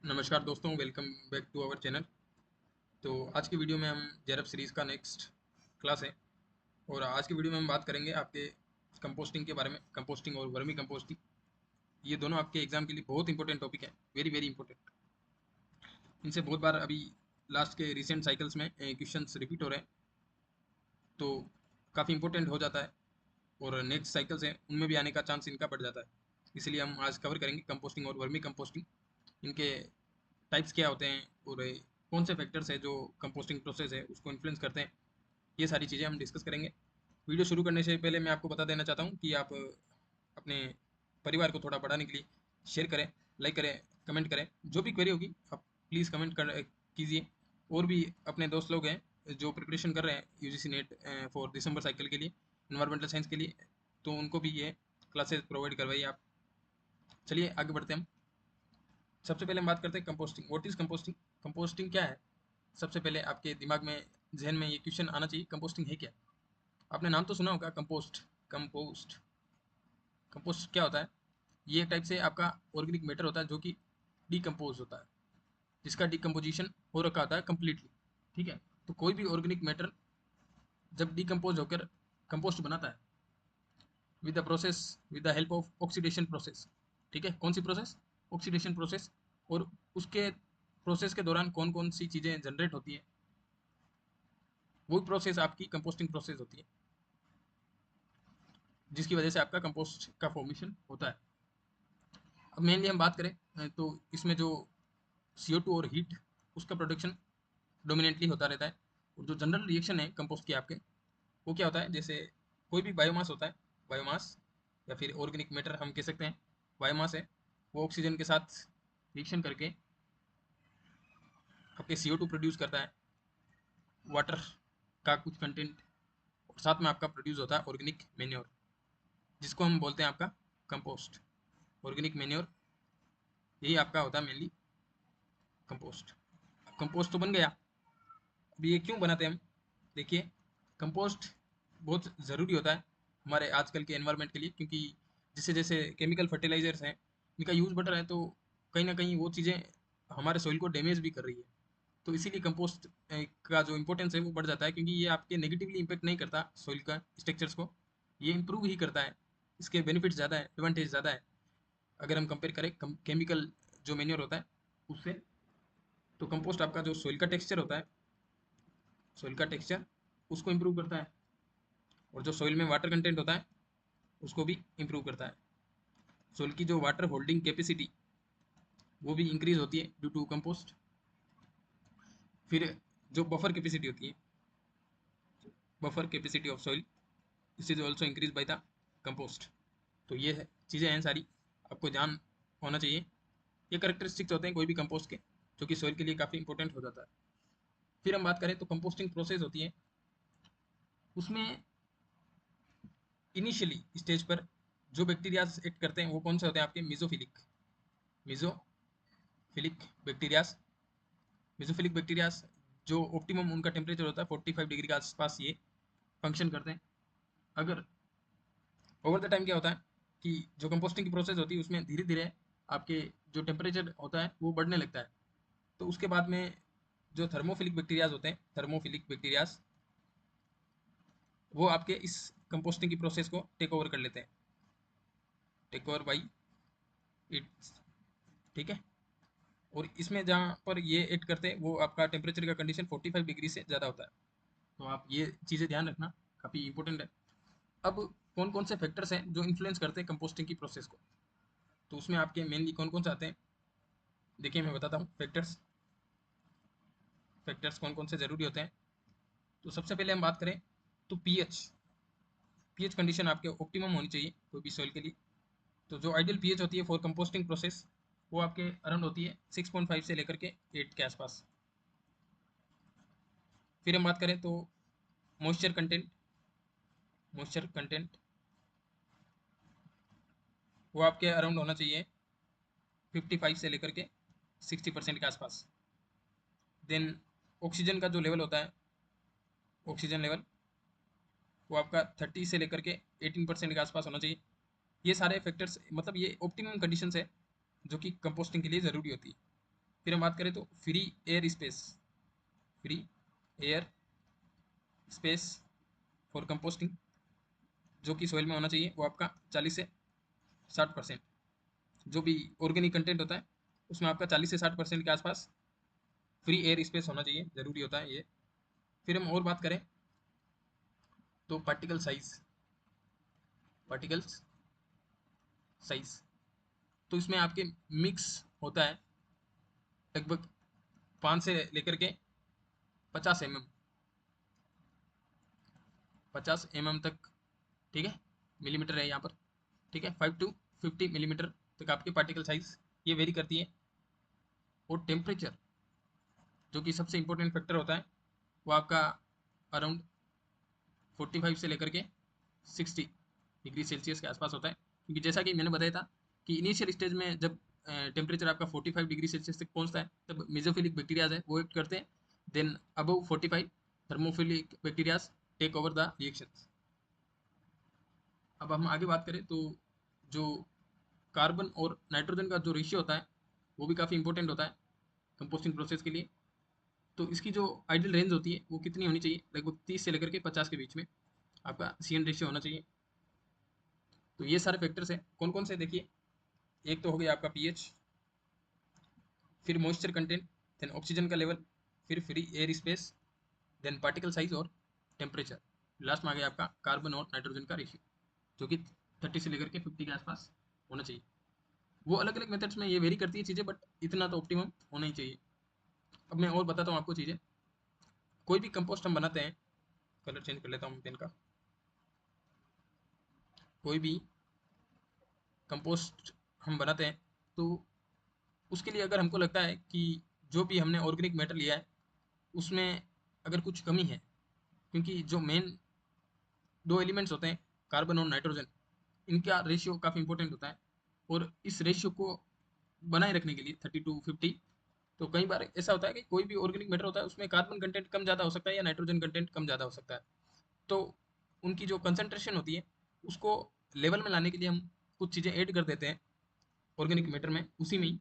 नमस्कार दोस्तों, welcome back to our channel. तो आज की वीडियो में हम जेरप सीरीज़ का नेक्स्ट क्लास है और आज की वीडियो में हम बात करेंगे आपके कंपोस्टिंग के बारे में। कंपोस्टिंग और वर्मी कंपोस्टिंग, ये दोनों आपके एग्जाम के लिए बहुत इंपॉर्टेंट टॉपिक है, वेरी वेरी इंपॉर्टेंट। इनसे बहुत बार अभी लास्ट के रिसेंट साइकिल्स में क्वेश्चंस रिपीट हो रहे हैं, तो काफ़ी इंपॉर्टेंट हो जाता है और नेक्स्ट साइकिल्स हैं उनमें भी आने का चांस इनका बढ़ जाता है। इसलिए हम आज कवर करेंगे कंपोस्टिंग और वर्मी कंपोस्टिंग, इनके टाइप्स क्या होते हैं और कौन से फैक्टर्स है जो कंपोस्टिंग प्रोसेस है उसको इन्फ्लुएंस करते हैं। ये सारी चीज़ें हम डिस्कस करेंगे। वीडियो शुरू करने से पहले मैं आपको बता देना चाहता हूँ कि आप अपने परिवार को थोड़ा बढ़ाने के लिए शेयर करें, लाइक करें, कमेंट करें। जो भी क्वेरी होगी आप प्लीज़ कमेंट कर कीजिए। और भी अपने दोस्त लोग हैं जो प्रिपरेशन कर रहे हैं UGC net for December cycle के लिए, इन्वायरमेंटल साइंस के लिए, तो उनको भी ये क्लासेस प्रोवाइड करवाइए आप। चलिए आगे बढ़ते हैं हम। सबसे पहले हम बात करते हैं composting. What is composting? Composting क्या है? सबसे पहले आपके दिमाग में, जहन में ये क्वेश्चन आना चाहिए, कंपोस्टिंग है क्या? आपने नाम तो सुना होगा, कंपोस्ट। कंपोस्ट कंपोस्ट क्या होता है? ये एक टाइप से आपका ऑर्गेनिक मैटर होता है जो कि डिकम्पोज होता है, जिसका डिकम्पोजिशन हो रखा होता है कम्प्लीटली। ठीक है, तो कोई भी ऑर्गेनिक मैटर जब डिकम्पोज होकर कंपोस्ट बनाता है with the process, with the help of oxidation process. ठीक है, कौन सी प्रोसेस? Oxidation process. और उसके प्रोसेस के दौरान कौन कौन सी चीज़ें जनरेट होती है, वो प्रोसेस आपकी कंपोस्टिंग प्रोसेस होती है, जिसकी वजह से आपका कंपोस्ट का फॉर्मेशन होता है। अब मेनली हम बात करें तो इसमें जो CO2 और हीट, उसका प्रोडक्शन डोमिनेटली होता रहता है। और जो जनरल रिएक्शन है कंपोस्ट की आपके, वो क्या होता है? जैसे कोई भी बायोमास होता है, बायोमास या फिर ऑर्गेनिक मैटर हम कह सकते हैं, बायोमास है, वो ऑक्सीजन के साथ रिएक्शन करके आपके CO2 प्रोड्यूस करता है, वाटर का कुछ कंटेंट, और साथ में आपका प्रोड्यूस होता है ऑर्गेनिक मैन्योर, जिसको हम बोलते हैं आपका कंपोस्ट। ऑर्गेनिक मैन्योर, यही आपका होता है मेनली कंपोस्ट। कंपोस्ट तो बन गया, अब ये क्यों बनाते हैं हम? देखिए, कंपोस्ट बहुत ज़रूरी होता है हमारे आजकल के एनवायरनमेंट के लिए, क्योंकि जैसे जैसे केमिकल फर्टिलाइजर्स हैं, इनका यूज़ बढ़ रहा है, तो कहीं ना कहीं वो चीज़ें हमारे सॉइल को डैमेज भी कर रही है। तो इसीलिए कंपोस्ट का जो इम्पोर्टेंस है वो बढ़ जाता है, क्योंकि ये आपके नेगेटिवली इम्पेक्ट नहीं करता सॉइल का स्ट्रक्चर्स को, ये इम्प्रूव ही करता है। इसके बेनिफिट्स ज़्यादा है, एडवांटेज ज़्यादा है अगर हम कंपेयर करें केमिकल जो मेन्योर होता है उससे। तो कंपोस्ट आपका जो सॉइल का टेक्सचर होता है, सॉइल का टेक्सचर उसको इम्प्रूव करता है, और जो सॉइल में वाटर कंटेंट होता है उसको भी इम्प्रूव करता है। सॉइल की जो वाटर होल्डिंग कैपेसिटी, वो भी इंक्रीज होती है ड्यू टू कंपोस्ट। फिर जो बफर कैपेसिटी होती है, buffer capacity of soil, this is also increase by the compost. तो ये चीज़ें हैं सारी, आपको ध्यान होना चाहिए। ये करेक्टरिस्टिक्स होते हैं कोई भी कंपोस्ट के, जो कि सॉइल के लिए काफ़ी इंपॉर्टेंट हो जाता है। फिर हम बात करें तो कंपोस्टिंग प्रोसेस होती है, उसमें इनिशियली स्टेज पर जो बैक्टीरियाज एक्ट करते हैं वो कौन से होते हैं आपके? मिजोफिलिक, मिजोफिलिक बैक्टीरियाज। मिजोफिलिक बैक्टीरियाज जो ऑप्टिमम उनका टेम्परेचर होता है 45 डिग्री के आसपास, ये फंक्शन करते हैं। अगर ओवर द टाइम क्या होता है कि जो कंपोस्टिंग की प्रोसेस होती है उसमें धीरे धीरे आपके जो टेम्परेचर होता है वो बढ़ने लगता है, तो उसके बाद में जो थर्मोफिलिक बैक्टीरियाज होते हैं, थर्मोफिलिक बैक्टीरियाज, वो आपके इस कंपोस्टिंग की प्रोसेस को टेक ओवर कर लेते हैं, टेक ओवर बाई इट्स। ठीक है, और इसमें जहाँ पर ये ऐड करते हैं वो आपका टेम्परेचर का कंडीशन 45 डिग्री से ज़्यादा होता है। तो आप ये चीज़ें ध्यान रखना, काफ़ी इंपॉर्टेंट है। अब कौन कौन से फैक्टर्स हैं जो इन्फ्लुएंस करते हैं कंपोस्टिंग की प्रोसेस को, तो उसमें आपके मेनली कौन कौन से आते हैं? देखिए मैं बताता हूँ फैक्टर्स, फैक्टर्स कौन कौन से ज़रूरी होते हैं। तो सबसे पहले हम बात करें तो पीएच, पीएच कंडीशन आपके ऑप्टिमम होनी चाहिए कोई भी सॉइल के लिए। तो जो आइडियल पीएच होती है फॉर कंपोस्टिंग प्रोसेस, वो आपके अराउंड होती है 6.5 से लेकर के 8 के आसपास। फिर हम बात करें तो मॉइस्चर कंटेंट, मॉइस्चर कंटेंट वो आपके अराउंड होना चाहिए 55 से लेकर के 60% के आसपास। देन ऑक्सीजन का जो लेवल होता है, ऑक्सीजन लेवल, वो आपका 30 से लेकर के 18% के आसपास होना चाहिए। ये सारे फैक्टर्स, मतलब ये ऑप्टिमम कंडीशंस है जो कि कंपोस्टिंग के लिए ज़रूरी होती है। फिर हम बात करें तो free air space, free air space for composting जो कि सोइल में होना चाहिए वो आपका 40 से 60%। जो भी ऑर्गेनिक कंटेंट होता है उसमें आपका 40 से 60% के आसपास फ्री एयर स्पेस होना चाहिए, ज़रूरी होता है ये। फिर हम और बात करें तो पार्टिकल साइज, पार्टिकल्स साइज, तो इसमें आपके मिक्स होता है लगभग 5 से लेकर के 50 mm, 50 mm तक, ठीक है, मिलीमीटर है यहाँ पर, ठीक है, 5 to 50 मिलीमीटर तक आपकी पार्टिकल साइज ये वेरी करती है। और टेम्परेचर जो कि सबसे इंपॉर्टेंट फैक्टर होता है वो आपका अराउंड 45 से लेकर के 60 डिग्री सेल्सियस के आसपास होता है, क्योंकि जैसा कि मैंने बताया था कि इनिशियल स्टेज में जब टेम्परेचर आपका 45 डिग्री सेल्सियस तक पहुंचता है तब मेसोफिलिक बैक्टीरियाज है वो एक्ट करते हैं, then above 45 thermophilic bacterias take over the reactions. अब हम आगे बात करें तो जो कार्बन और नाइट्रोजन का जो रेशियो होता है वो भी काफ़ी इंपॉर्टेंट होता है कंपोस्टिंग प्रोसेस के लिए। तो इसकी जो आइडियल रेंज होती है वो कितनी होनी चाहिए, लगभग 30 से लेकर के 50 के बीच में आपका CN रेशियो होना चाहिए। तो ये सारे फैक्टर्स हैं, कौन कौन से देखिए, एक तो हो गया आपका पीएच, फिर मॉइस्चर कंटेंट, देन ऑक्सीजन का लेवल, फिर free air space, then particle size और टेम्परेचर, लास्ट में आ गया आपका कार्बन और नाइट्रोजन का रेशियो जो कि 30 से लेकर के 50 के आसपास होना चाहिए। वो अलग अलग मेथड्स में ये वेरी करती है चीज़ें, बट इतना तो ऑप्टिमम होना ही चाहिए। अब मैं और बताता हूँ आपको चीज़ें। कोई भी कंपोस्ट हम बनाते हैं, कलर चेंज कर लेता हूँ पेन का, कोई भी कंपोस्ट हम बनाते हैं तो उसके लिए अगर हमको लगता है कि जो भी हमने ऑर्गेनिक मैटर लिया है उसमें अगर कुछ कमी है, क्योंकि जो मेन दो एलिमेंट्स होते हैं कार्बन और नाइट्रोजन, इनका रेशियो काफ़ी इंपॉर्टेंट होता है, और इस रेशियो को बनाए रखने के लिए 30 to 50, तो कई बार ऐसा होता है कि कोई भी ऑर्गेनिक मैटर होता है उसमें कार्बन कंटेंट कम ज़्यादा हो सकता है या नाइट्रोजन कंटेंट कम ज़्यादा हो सकता है। तो उनकी जो कंसंट्रेशन होती है उसको लेवल में लाने के लिए हम कुछ चीज़ें ऐड कर देते हैं ऑर्गेनिक मैटर में उसी में ही,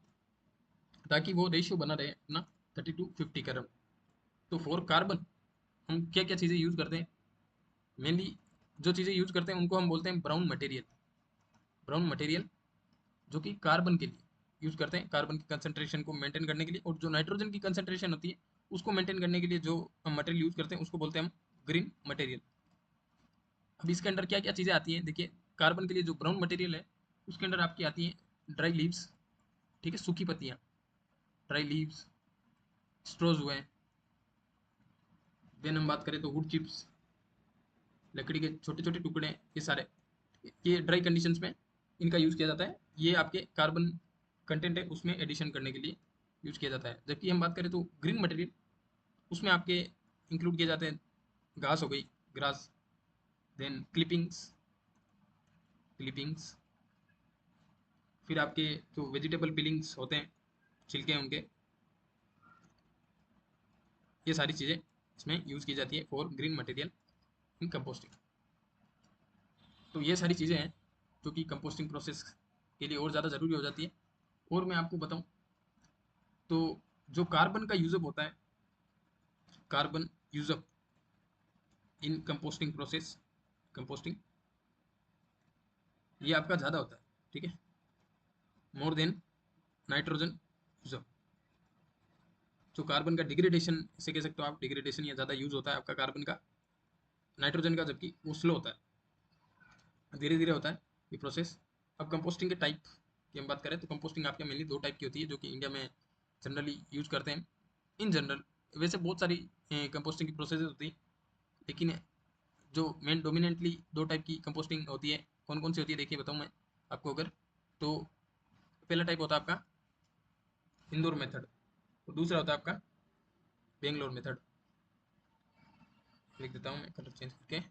ताकि वो रेशियो बना रहे अपना 30 to 50 का रन। तो फॉर कार्बन हम क्या क्या चीज़ें यूज़ करते हैं, मेनली जो चीज़ें यूज़ करते हैं उनको हम बोलते हैं ब्राउन मटेरियल, ब्राउन मटेरियल जो कि कार्बन के लिए यूज़ करते हैं, कार्बन की कंसंट्रेशन को मेंटेन करने के लिए, और जो नाइट्रोजन की कंसंट्रेशन होती है उसको मेंटेन करने के लिए जो हम मटेरियल यूज़ करते हैं उसको बोलते हैं हम ग्रीन मटेरियल। अब इसके अंदर क्या क्या चीज़ें आती हैं देखिए, कार्बन के लिए जो ब्राउन मटेरियल है उसके अंदर आपकी आती है ड्राई लीव्स, ठीक है, सूखी पत्तियाँ, ड्राई लीव्स, स्ट्रोज हुए, देन हम बात करें तो वुड चिप्स, लकड़ी के छोटे छोटे टुकड़े, ये सारे, ये ड्राई कंडीशंस में इनका यूज़ किया जाता है, ये आपके कार्बन कंटेंट है उसमें एडिशन करने के लिए यूज़ किया जाता है। जबकि हम बात करें तो ग्रीन मटेरियल, उसमें आपके इंक्लूड किए जाते हैं घास हो गई, ग्रास, देन क्लिपिंग्स, क्लिपिंग्स, फिर आपके जो वेजिटेबल पीलिंग्स होते हैं, छिलके हैं उनके, ये सारी चीज़ें इसमें यूज़ की जाती है for green material in composting. तो ये सारी चीज़ें हैं जो कि कंपोस्टिंग प्रोसेस के लिए और ज़्यादा ज़रूरी हो जाती है। और मैं आपको बताऊं तो जो कार्बन का यूज़अप होता है, कार्बन यूज़अप इन कंपोस्टिंग प्रोसेस, कंपोस्टिंग, ये आपका ज़्यादा होता है, ठीक है, मोर देन नाइट्रोजन यूज़अप। जो कार्बन का डिग्रेडेशन इसे कह सकते हो आप, डिग्रेडेशन या ज़्यादा यूज़ होता है आपका कार्बन का, नाइट्रोजन का जबकि वो स्लो होता है, धीरे धीरे होता है ये प्रोसेस। अब कंपोस्टिंग के टाइप की हम बात करें तो कंपोस्टिंग आपके मेनली दो टाइप की होती है जो कि इंडिया में जनरली यूज़ करते हैं इन जनरल। वैसे बहुत सारी कंपोस्टिंग की प्रोसेस होती है, लेकिन जो मेन डोमिनेंटली दो टाइप की कंपोस्टिंग होती है, कौन कौन सी होती है देखिए बताऊँ मैं आपको अगर, तो पहला टाइप होता है आपका इंदौर मेथड, और दूसरा होता है आपका बेंगलोर मेथड। लिख देता हूँ मैं कलर चेंज करके,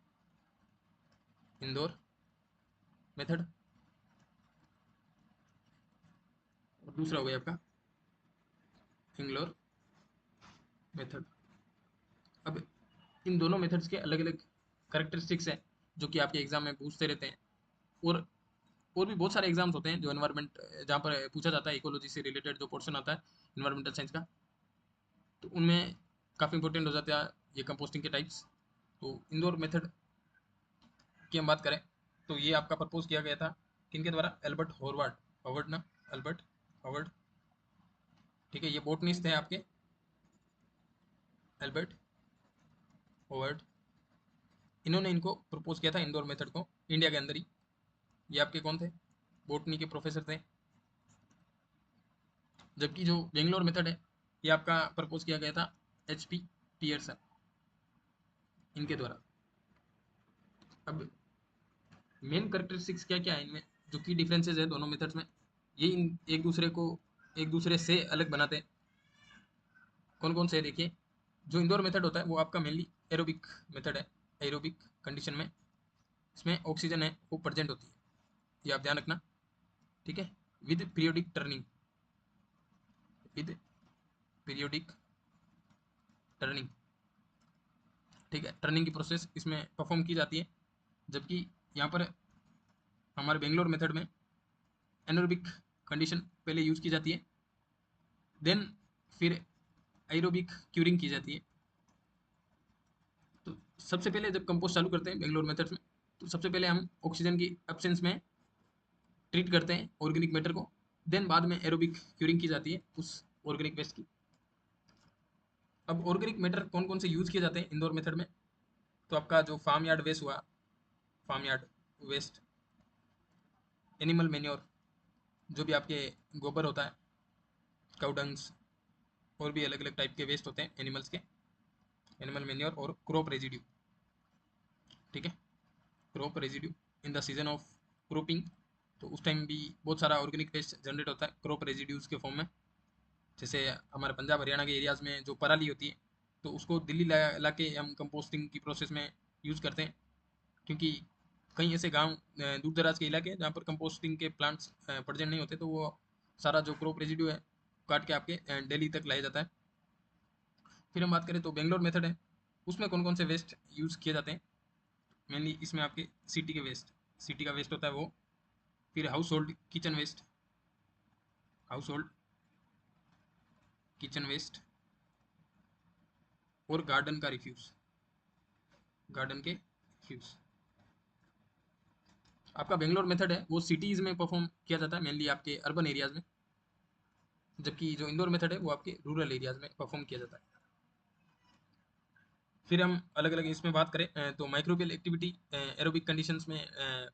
इंदौर मेथड, और दूसरा हो गया आपका बेंगलोर मेथड। अब इन दोनों मेथड्स के अलग अलग करेक्टरिस्टिक्स हैं जो कि आपके एग्जाम में पूछते रहते हैं, और और भी बहुत सारे एग्जाम्स होते हैं जो एनवायरमेंट, जहाँ पर पूछा जाता है इकोलॉजी से रिलेटेड जो पोर्शन आता है इन्वायरमेंटल साइंस का, तो उनमें काफ़ी इंपॉर्टेंट हो जाता है ये कंपोस्टिंग के टाइप्स। तो इंडोर मेथड की हम बात करें तो ये आपका प्रपोज किया गया था किनके द्वारा, एल्बर्ट हॉवर्ड, हॉवर्ड ना, एल्बर्ट हॉवर्ड, ठीक है, ये बोटनिस्ट हैं आपके, एल्बर्ट हॉवर्ड, इन्होंने इनको प्रपोज किया था इंडोर मेथड को इंडिया के अंदर ही। ये आपके कौन थे, बोटनी के प्रोफेसर थे। जबकि जो बेंगलोर मेथड है ये आपका प्रपोज किया गया था एच पी पियर्सन, इनके द्वारा। अब मेन करेक्टरिस्टिक्स क्या क्या है इनमें, जो की डिफरेंसेस है दोनों मेथड्स में, ये एक दूसरे को एक दूसरे से अलग बनाते हैं। कौन कौन से देखिए, जो इंडोर मेथड होता है वो आपका मेनली एरोबिक मेथड है। एरोबिक कंडीशन में इसमें ऑक्सीजन है वो प्रेजेंट होती है, ये आप ध्यान रखना, ठीक है, with periodic turning, with periodic turning, ठीक है, टर्निंग की प्रोसेस इसमें परफॉर्म की जाती है। जबकि यहाँ पर हमारे बेंगलोर मेथड में एनोरोबिक कंडीशन पहले यूज की जाती है, देन फिर एरोबिक क्यूरिंग की जाती है। तो सबसे पहले जब कंपोस्ट चालू करते हैं बेंगलोर मेथड्स में, तो सबसे पहले हम ऑक्सीजन की एब्सेंस में ट्रीट करते हैं ऑर्गेनिक मैटर को, देन बाद में एरोबिक क्यूरिंग की जाती है उस ऑर्गेनिक वेस्ट की। अब ऑर्गेनिक मैटर कौन कौन से यूज किए जाते हैं इंडोर मेथड में, तो आपका जो फार्म यार्ड वेस्ट हुआ, farm yard waste, animal manure, जो भी आपके गोबर होता है, काउडंग्स, और भी अलग अलग टाइप के वेस्ट होते हैं एनिमल्स के, एनिमल मेन्योर, और क्रॉप रेजिड्यू, ठीक है, crop residue in the season of cropping, तो उस टाइम भी बहुत सारा ऑर्गेनिक वेस्ट जनरेट होता है क्रॉप रेजिड्यूज के फॉर्म में। जैसे हमारे पंजाब हरियाणा के एरियाज़ में जो पराली होती है, तो उसको दिल्ली ला के हम कंपोस्टिंग की प्रोसेस में यूज़ करते हैं, क्योंकि कई ऐसे गांव दूर दराज के इलाके हैं जहाँ पर कंपोस्टिंग के प्लांट्स प्रेजेंट नहीं होते, तो वो सारा जो क्रॉप रेजिड्यू है काट के आपके दिल्ली तक लाया जाता है। फिर हम बात करें तो बेंगलोर मेथड है, उसमें कौन कौन से वेस्ट यूज़ किए जाते हैं, मेनली इसमें आपके सिटी के वेस्ट, सिटी का वेस्ट होता है वो, फिर household kitchen waste, household kitchen waste, और गार्डन का रिफ्यूज़, गार्डन के रिफ्यूज़। आपका बेंगलोर मेथड है वो सिटीज़ में परफॉर्म किया जाता है, मेनली आपके अर्बन एरियाज़ में, जबकि जो इंडोर मेथड है वो आपके रूरल एरियाज़ में परफॉर्म किया जाता है। फिर हम अलग अलग इसमें बात करें तो माइक्रोबियल एक्टिविटी एरोबिक कंडीशंस में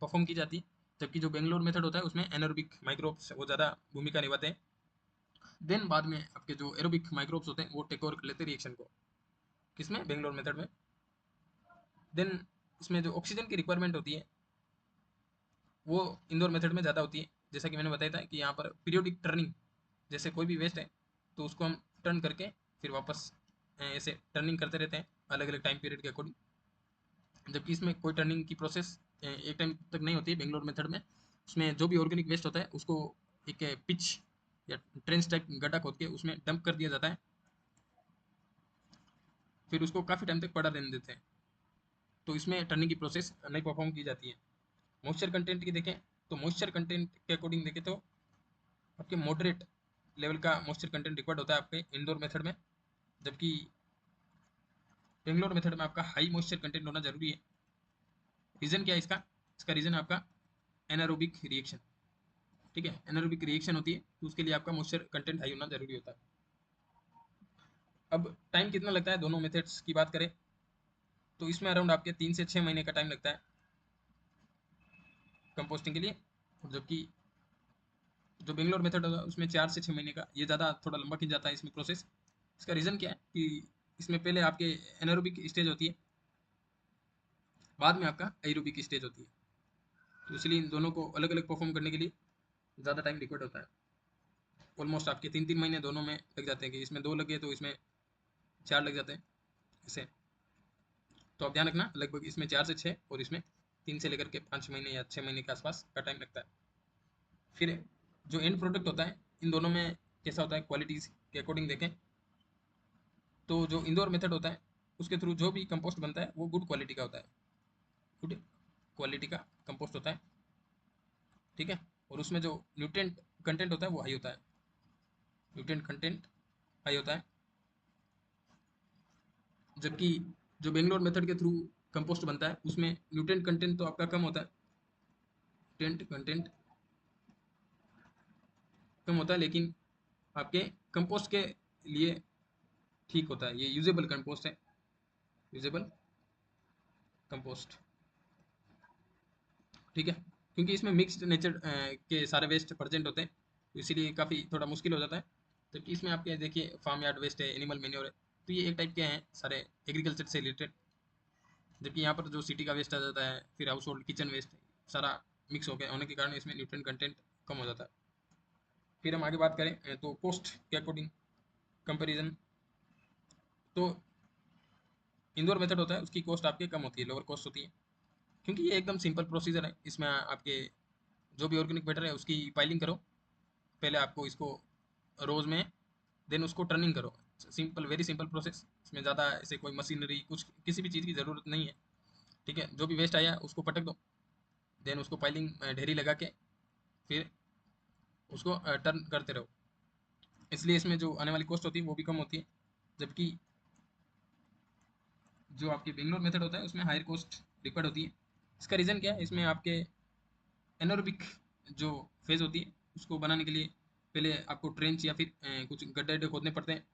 परफॉर्म की जाती है, जबकि जो बेंगलोर मेथड होता है उसमें एनएरोबिक माइक्रोब्स वो ज़्यादा भूमिका निभाते हैं। देन बाद में आपके जो एरोबिक माइक्रोब्स होते हैं वो टेक ओवर कर लेते हैं रिएक्शन को, किसमें, बेंगलोर मेथड में। देन इसमें जो ऑक्सीजन की रिक्वायरमेंट होती है वो इंडोर मेथड में ज़्यादा होती है, जैसा कि मैंने बताया था कि यहाँ पर पीरियोडिक टर्निंग, जैसे कोई भी वेस्ट है तो उसको हम टर्न करके फिर वापस ऐसे टर्निंग करते रहते हैं अलग अलग टाइम पीरियड के अकॉर्डिंग। जबकि इसमें कोई टर्निंग की प्रोसेस एक टाइम तक नहीं होती है बेंगलोर मेथड में। उसमें जो भी ऑर्गेनिक वेस्ट होता है उसको एक पिच या ट्रेंच टाइप गड्ढा खोद के उसमें डंप कर दिया जाता है, फिर उसको काफ़ी टाइम तक पड़ा रहने देते हैं, तो इसमें टर्निंग की प्रोसेस नहीं परफॉर्म की जाती है। मॉइस्चर कंटेंट की देखें तो मॉइस्चर कंटेंट के अकॉर्डिंग देखें तो आपके मॉडरेट लेवल का मॉइस्चर कंटेंट रिक्वायर्ड होता है आपके इंडोर मेथड में, जबकि बेंगलोर मेथड में आपका हाई मॉइस्चर कंटेंट होना जरूरी है। रीज़न क्या है इसका, इसका रीज़न है आपका एनारोबिक रिएक्शन, ठीक है, एनारोबिक रिएक्शन होती है तो उसके लिए आपका मॉइस्चर कंटेंट हाई होना जरूरी होता है। अब टाइम कितना लगता है दोनों मेथड्स की बात करें तो इसमें अराउंड आपके 3 से 6 महीने का टाइम लगता है कंपोस्टिंग के लिए, जबकि जो बेंगलोर मेथड होगा उसमें 4 से 6 महीने का, ये ज़्यादा थोड़ा लंबा खिंच जाता है इसमें प्रोसेस। इसका रीज़न क्या है कि इसमें पहले आपके एनारोबिक स्टेज होती है, बाद में आपका एरोबिक स्टेज होती है, तो इसलिए इन दोनों को अलग अलग परफॉर्म करने के लिए ज़्यादा टाइम रिक्वायर्ड होता है। ऑलमोस्ट आपके 3 3 महीने दोनों में लग जाते हैं, कि इसमें 2 लगे तो इसमें 4 लग जाते हैं ऐसे। तो आप ध्यान रखना लगभग इसमें 4 से 6 और इसमें 3 से लेकर के 5 महीने या 6 महीने के आसपास का टाइम लगता है। फिर जो एंड प्रोडक्ट होता है इन दोनों में कैसा होता है, क्वालिटीज़ के अकॉर्डिंग देखें तो जो इंडोर मेथड होता है उसके थ्रू जो भी कंपोस्ट बनता है वो गुड क्वालिटी का होता है, गुड क्वालिटी का कंपोस्ट होता है, ठीक है। और उसमें जो न्यूट्रिएंट कंटेंट होता है वो हाई होता है, न्यूट्रिएंट कंटेंट हाई होता है। जबकि जो बेंगलोर मेथड के थ्रू कंपोस्ट बनता है उसमें न्यूट्रिएंट कंटेंट तो आपका कम होता है, न्यूट्रिएंट कंटेंट कम होता है, लेकिन आपके कंपोस्ट के लिए ठीक होता है। ये यूजेबल कंपोस्ट है, यूजेबल कंपोस्ट, ठीक है। क्योंकि इसमें मिक्स्ड नेचर के सारे वेस्ट प्रेजेंट होते हैं, तो इसीलिए काफ़ी थोड़ा मुश्किल हो जाता है। जबकि इसमें आपके देखिए फार्म यार्ड वेस्ट है, एनिमल मेन्योर है, तो ये एक टाइप के हैं सारे एग्रीकल्चर से रिलेटेड। जबकि यहाँ पर जो सिटी का वेस्ट आ जाता है, फिर हाउस होल्ड किचन वेस्ट, सारा मिक्स हो गया होने के कारण इसमें न्यूट्रिएंट कंटेंट कम हो जाता है। फिर हम आगे बात करें तो कॉस्ट के अकॉर्डिंग कंपेरिजन, तो इंडोर मेथड होता है उसकी कॉस्ट आपकी कम होती है, लोअर कॉस्ट होती है। क्योंकि ये एकदम सिंपल प्रोसीजर है, इसमें आपके जो भी ऑर्गेनिक मैटर है उसकी पाइलिंग करो, पहले आपको इसको रोज में, देन उसको टर्निंग करो। सिंपल, वेरी सिंपल प्रोसेस, इसमें ज़्यादा ऐसे कोई मशीनरी कुछ किसी भी चीज़ की ज़रूरत नहीं है, ठीक है। जो भी वेस्ट आया उसको पटक दो, देन उसको पाइलिंग ढेरी लगा के फिर उसको टर्न करते रहो, इसलिए इसमें जो आने वाली कॉस्ट होती है वो भी कम होती है। जबकि जो आपकी बेंगलोर मेथड होता है उसमें हायर कॉस्ट रिक्वायर्ड होती है। इसका रीज़न क्या है, इसमें आपके एनोरोबिक जो फेज़ होती है उसको बनाने के लिए पहले आपको ट्रेंच या फिर कुछ गड्ढे गड्ढे खोदने पड़ते हैं,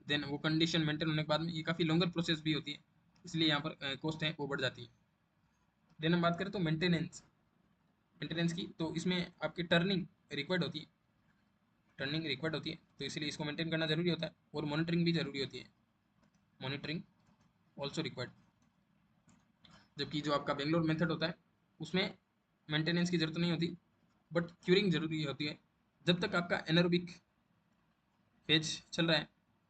देन वो कंडीशन मेंटेन होने के बाद में ये काफ़ी लॉन्गर प्रोसेस भी होती है, इसलिए यहाँ पर कॉस्ट है वो बढ़ जाती है। देन हम बात करें तो मेंटेनेंस, मेंटेनेंस की, तो इसमें आपकी टर्निंग रिक्वायर्ड होती है, टर्निंग रिक्वायर्ड होती है, तो इसीलिए इसको मेंटेन करना जरूरी होता है, और मॉनिटरिंग भी जरूरी होती है, मॉनिटरिंग ऑल्सो रिक्वायर्ड। जबकि जो आपका बेंगलोर मेथड होता है उसमें मेंटेनेंस की जरूरत नहीं होती, बट क्यूरिंग जरूरी होती है। जब तक आपका एनारोबिक फेज चल रहा है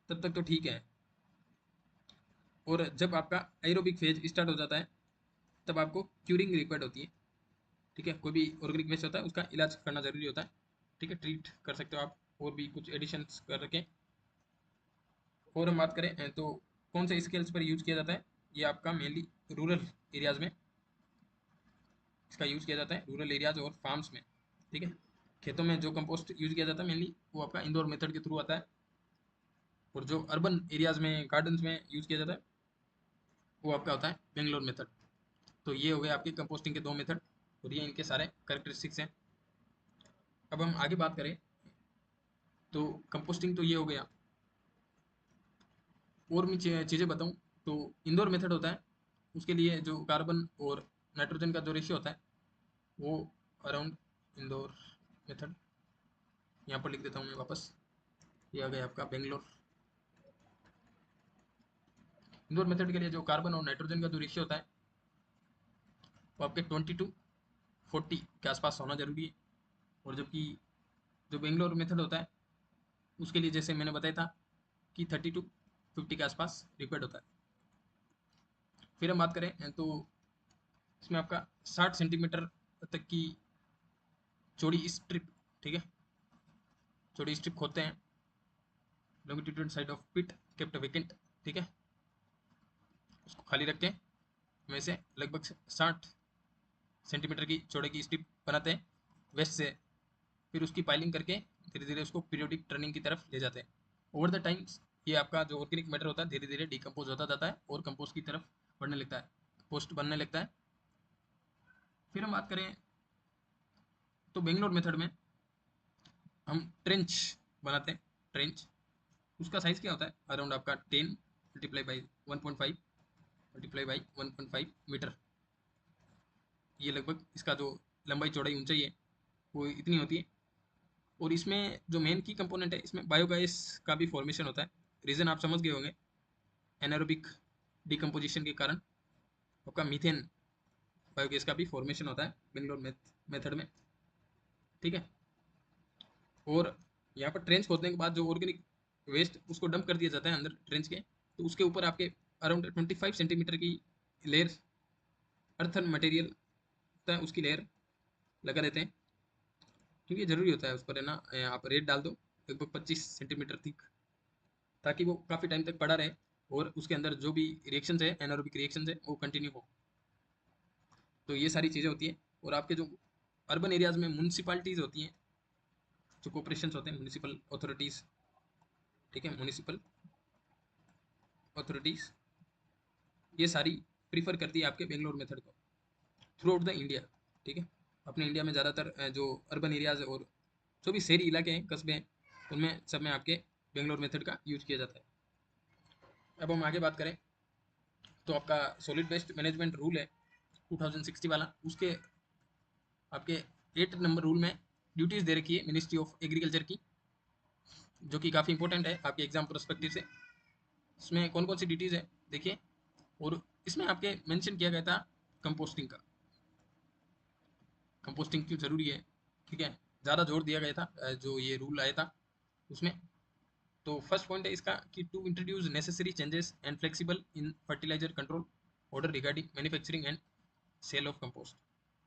तब तक तो ठीक है, और जब आपका एरोबिक फेज स्टार्ट हो जाता है तब आपको क्यूरिंग रिक्वायर्ड होती है, ठीक है। कोई भी ऑर्गेनिक वेस्ट होता है उसका इलाज करना जरूरी होता है, ठीक है, ट्रीट कर सकते हो आप और भी कुछ एडिशंस कर रखें। और हम बात करें तो कौन से स्केल्स पर यूज किया जाता है, ये आपका मेनली रूरल एरियाज में इसका यूज़ किया जाता है, रूरल एरियाज और फार्म्स में, ठीक है। खेतों में जो कंपोस्ट यूज किया जाता है मेनली वो आपका इंडोर मेथड के थ्रू आता है, और जो अर्बन एरियाज में गार्डन्स में यूज किया जाता है वो आपका होता है बेंगलोर मेथड। तो ये हो गए आपके कंपोस्टिंग के दो मेथड, और ये इनके सारे करेक्टरिस्टिक्स हैं। अब हम आगे बात करें तो कंपोस्टिंग तो ये हो गया, और मैं चीज़ें बताऊँ तो इंडोर मेथड होता है उसके लिए जो कार्बन और नाइट्रोजन का जो रेशियो होता है वो अराउंड, इंडोर मेथड यहाँ पर लिख देता हूँ मैं वापस, ये आ गया आपका बेंगलोर। इंडोर मेथड के लिए जो कार्बन और नाइट्रोजन का जो रेशियो होता है वो आपके 20 to 40 के आसपास होना जरूरी है। और जबकि जो बेंगलोर मेथड होता है उसके लिए जैसे मैंने बताया था कि 30 to 50 के आसपास रिक्वायर्ड होता है। फिर हम बात करें तो इसमें आपका 60 सेंटीमीटर तक की चौड़ी स्ट्रिप, ठीक है, चौड़ी स्ट्रिप खोदते हैं, longitudinal side of pit kept vacant, ठीक है, उसको खाली रखते हैं, वैसे लगभग 60 सेंटीमीटर की चौड़े की स्ट्रिप बनाते हैं वेस्ट से, फिर उसकी पाइलिंग करके धीरे धीरे उसको पीरियोडिक टर्निंग की तरफ ले जाते हैं। ओवर द टाइम्स ये आपका जो ऑर्गेनिक मैटर होता है धीरे धीरे डिकम्पोज होता जाता है और कंपोस्ट की तरफ बढ़ने लगता है, पोस्ट बनने लगता है। फिर हम बात करें तो बेंगलोर मेथड में हम ट्रेंच बनाते हैं, ट्रेंच उसका साइज क्या होता है, अराउंड आपका 10 मल्टीप्लाई बाई 1.5 मीटर, ये लगभग इसका जो लंबाई चौड़ाई ऊंचाई है वो इतनी होती है। और इसमें जो मेन की कंपोनेंट है इसमें बायोगैस का भी फॉर्मेशन होता है, रीज़न आप समझ गए होंगे, एनारोबिक डिकम्पोजिशन के कारण आपका मीथेन बायोगैस का भी फॉर्मेशन होता है बेंगलोर मेथड में, ठीक है। और यहाँ पर ट्रेंच खोदने के बाद जो ऑर्गेनिक वेस्ट उसको डंप कर दिया जाता है अंदर ट्रेंच के, तो उसके ऊपर आपके अराउंड 25 सेंटीमीटर की लेयर अर्थन मटेरियल होता है उसकी लेयर लगा देते हैं, क्योंकि ज़रूरी होता है उस पर है ना, आप रेत डाल दो लगभग 25 सेंटीमीटर थिक, ताकि वो काफ़ी टाइम तक पड़ा रहे और उसके अंदर जो भी रिएक्शंस है एनारोबिक रिएक्शंस है वो कंटिन्यू हो। तो ये सारी चीज़ें होती हैं। और आपके जो अर्बन एरियाज़ में म्यूनसिपालिटीज़ होती हैं, जो कॉर्पोरेशंस होते हैं, म्यूनिसिपल अथॉरिटीज़, ठीक है, म्यूनिसिपल अथॉरिटीज़, ये सारी प्रीफर करती है आपके बेंगलोर मेथड को थ्रू आउट द इंडिया, ठीक है। अपने इंडिया में ज़्यादातर जो अर्बन एरियाज़ और जो भी शहरी इलाके हैं, कस्बे हैं, उनमें सब में आपके बेंगलोर मेथड का यूज किया जाता है। अब हम आगे बात करें तो आपका सॉलिड वेस्ट मैनेजमेंट रूल है 2060 वाला, उसके आपके 8 नंबर रूल में ड्यूटीज़ दे रखी है मिनिस्ट्री ऑफ एग्रीकल्चर की, जो कि काफ़ी इंपॉर्टेंट है आपके एग्जाम परस्पेक्टिव से। इसमें कौन कौन सी ड्यूटीज़ है देखिए, और इसमें आपके मेंशन किया गया था कंपोस्टिंग का, कंपोस्टिंग क्यों ज़रूरी है, ठीक है, ज़्यादा जोर दिया गया था जो ये रूल आया था उसमें। तो फर्स्ट पॉइंट है इसका कि to introduce necessary changes and flexible in fertiliser control order regarding manufacturing and sale of compost,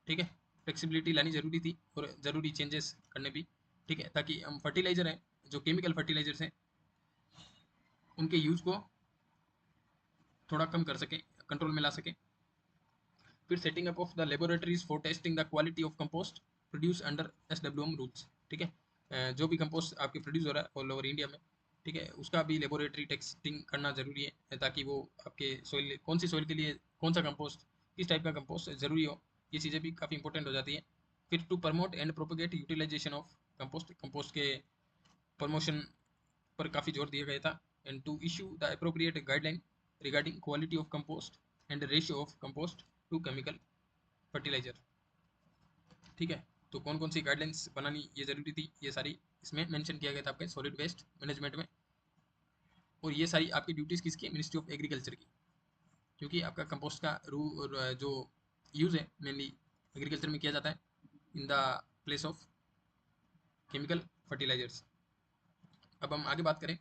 ठीक है। फ्लेक्सिबिलिटी लानी जरूरी थी और ज़रूरी चेंजेस करने भी, ठीक है, ताकि हम फर्टिलाइजर हैं, जो केमिकल फर्टिलाइजर्स हैं, उनके यूज़ को थोड़ा कम कर सकें, कंट्रोल में ला सकें। फिर setting up of the laboratories for testing the quality of compost produce under SWM rules, ठीक है। जो भी कंपोस्ट आपके प्रोड्यूस हो रहा है ऑल ओवर इंडिया में, ठीक है, उसका भी लेबोरेटरी टेस्टिंग करना जरूरी है, ताकि वो आपके सॉइल, कौन सी सॉइल के लिए कौन सा कंपोस्ट, किस टाइप का कंपोस्ट ज़रूरी हो, ये चीज़ें भी काफ़ी इंपॉर्टेंट हो जाती है। फिर to promote and propagate utilisation of compost, compost के प्रमोशन पर काफ़ी जोर दिया गया था। And to issue the appropriate guideline regarding quality of compost and ratio of compost to chemical fertiliser, ठीक है। तो कौन कौन सी गाइडलाइंस बनानी ये ज़रूरी थी, ये सारी इसमें मेंशन किया गया था आपके सॉलिड वेस्ट मैनेजमेंट में। और ये सारी आपकी ड्यूटीज़ किसकी, मिनिस्ट्री ऑफ एग्रीकल्चर की, क्योंकि आपका कंपोस्ट का जो यूज़ है मेनली एग्रीकल्चर में किया जाता है in the place of chemical fertilisers. अब हम आगे बात करें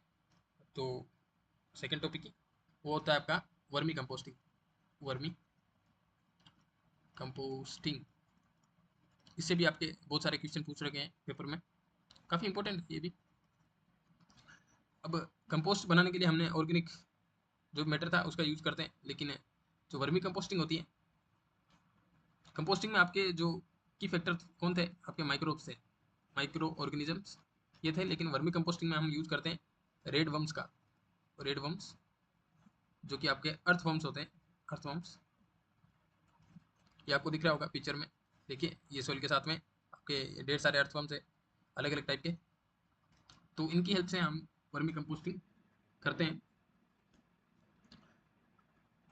तो सेकेंड टॉपिक की, वो होता है आपका वर्मी कंपोस्टिंग, वर्मी कंपोस्टिंग। इससे भी आपके बहुत सारे क्वेश्चन पूछ रखे हैं पेपर में, काफ़ी इंपॉर्टेंट है ये भी। अब कंपोस्ट बनाने के लिए हमने ऑर्गेनिक जो मैटर था उसका यूज़ करते हैं, लेकिन जो वर्मी कंपोस्टिंग होती है, कंपोस्टिंग में आपके जो की फैक्टर कौन थे, आपके माइक्रोब्स थे, माइक्रो ऑर्गेनिजम्स ये थे। लेकिन वर्मी कंपोस्टिंग में हम यूज़ करते हैं रेड वर्म्स का, रेड वर्म्स जो कि आपके अर्थवर्म्स होते हैं, अर्थवर्म्स, ये आपको दिख रहा होगा पिक्चर में, देखिए ये सोइल के साथ में आपके ढेर सारे अर्थवर्म्स है अलग अलग टाइप के। तो इनकी हेल्प से हम वर्मी कंपोस्टिंग करते हैं।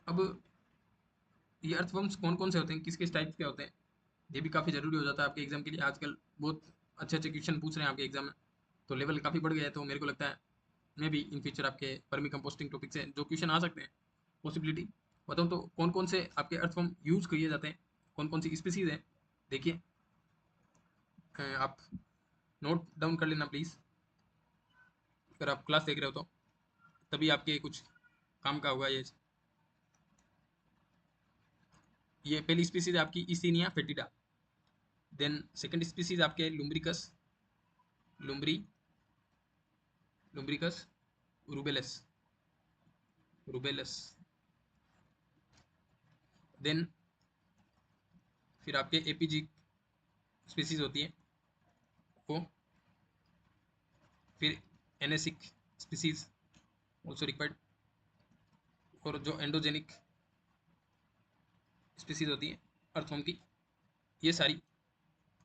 अब ये अर्थवर्म्स कौन कौन से होते हैं, किस किस टाइप के होते हैं, ये भी काफ़ी ज़रूरी हो जाता है आपके एग्जाम के लिए। आजकल बहुत अच्छे अच्छे क्वेश्चन पूछ रहे हैं आपके एग्जाम में, तो लेवल काफ़ी बढ़ गया है। तो मेरे को लगता है मैं भी इन फ्यूचर आपके वर्मी कंपोस्टिंग टॉपिक से जो क्वेश्चन आ सकते हैं, पॉसिबिलिटी बताऊँ तो कौन कौन से आपके अर्थवर्म यूज़ किए जाते हैं, कौन कौन सी स्पीसीज़ है, देखिए आप नोट डाउन कर लेना प्लीज़, अगर आप क्लास देख रहे हो तो तभी आपके कुछ काम का होगा ये पहली स्पीसीज आपकी इसिनिया फेटिडा, देन सेकंड स्पीसीज आपके लुम्ब्रिकस, लुम्ब्री लुम्ब्रिकस रूबेलस, रूबेलस, देन फिर आपके एपीजी स्पीसीज होती है वो, फिर एनेसिक स्पीसीज ऑल्सो रिक्वायर्ड, और जो एंडोजेनिक स्पीसीज होती है अर्थवर्म की, ये सारी